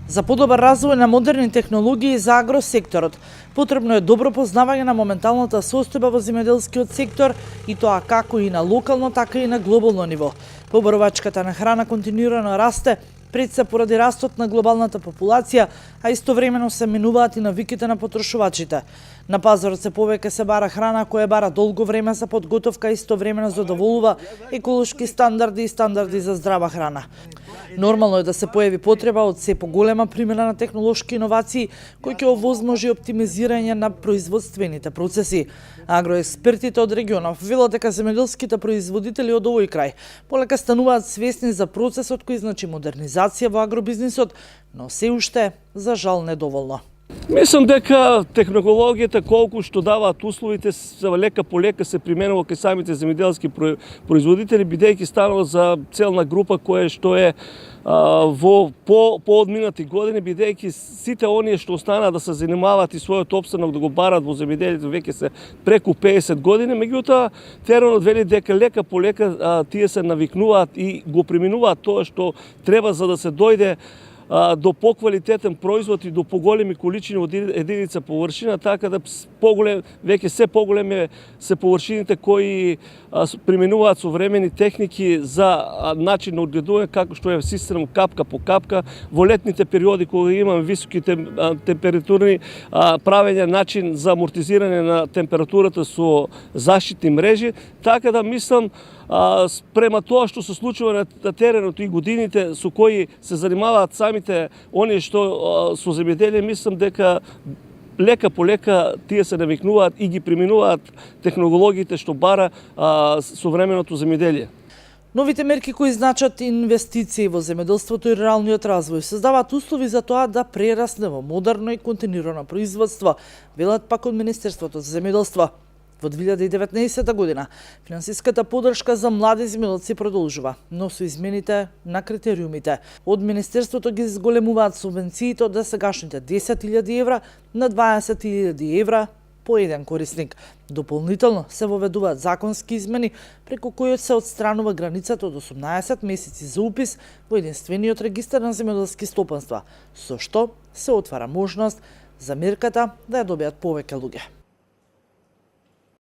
За подобар развој на модерни технологии за агросекторот, потребно е добро познавање на моменталната состојба во земјоделскиот сектор и тоа како и на локално, така и на глобално ниво. Побарувачката на храна континуирано расте, пред се поради растот на глобалната популација, а истовремено се менуваат и навиките на потрошувачите. На пазарот се повеќе се бара храна која бара долго време за подготовка и истовремено задоволува еколошки стандарди и стандарди за здрава храна. Нормално е да се појави потреба од се поголема примена на технолошки иновации кои ќе овозможи оптимизирање на производствените процеси. Агроекспертите од регионов велат дека земјоделските производители од овој крај полека стануваат свесни за процесот кој значи модернизација во агробизнисот, но се уште за жал недоволно. Мислам дека технологијата колку што даваат условите лека по лека се применува кај самите земјоделски производители, бидејќи станува за целна група која што е во поодминати години, бидејќи сите оние што останаа да се занимаваат и својот опстанок да го барат во земјоделието веќе се преку 50 години, меѓутоа теренот вели дека лека по лека тие се навикнуваат и го преминуваат тоа што треба за да се дојде до поквалитетен производ и до поголеми количини од единица површина, така да веќе се поголеми се површините кои применуваат современи техники за начин на одгледување, како што е систем капка по капка. Во летните периоди кога имаме високи температурни, правење начин за амортизирање на температурата со заштитни мрежи, така да мислам спрема тоа што се случува на теренот и годините со кои се занимаваат самите оние што со земјоделие, мислам дека лека по лека тие се навикнуваат и ги преминуваат технологиите што бара современото земјоделие. Новите мерки кои значат инвестиции во земјоделството и руралниот развој создаваат услови за тоа да прерасне во модерно и континуирано производство, велат пак од Министерството за земјоделство. Во 2019 година финансиската подршка за млади земјоделци продолжува, но со измените на критериумите. Од Министерството ги зголемуваат субвенциите од досегашните 10.000 евра на 20.000 евра по еден корисник. Дополнително се воведуваат законски измени преку кои се отстранува границата од 18 месеци за упис во единствениот регистар на земјоделски стопанства, со што се отвара можност за мерката да ја добијат повеќе луѓе.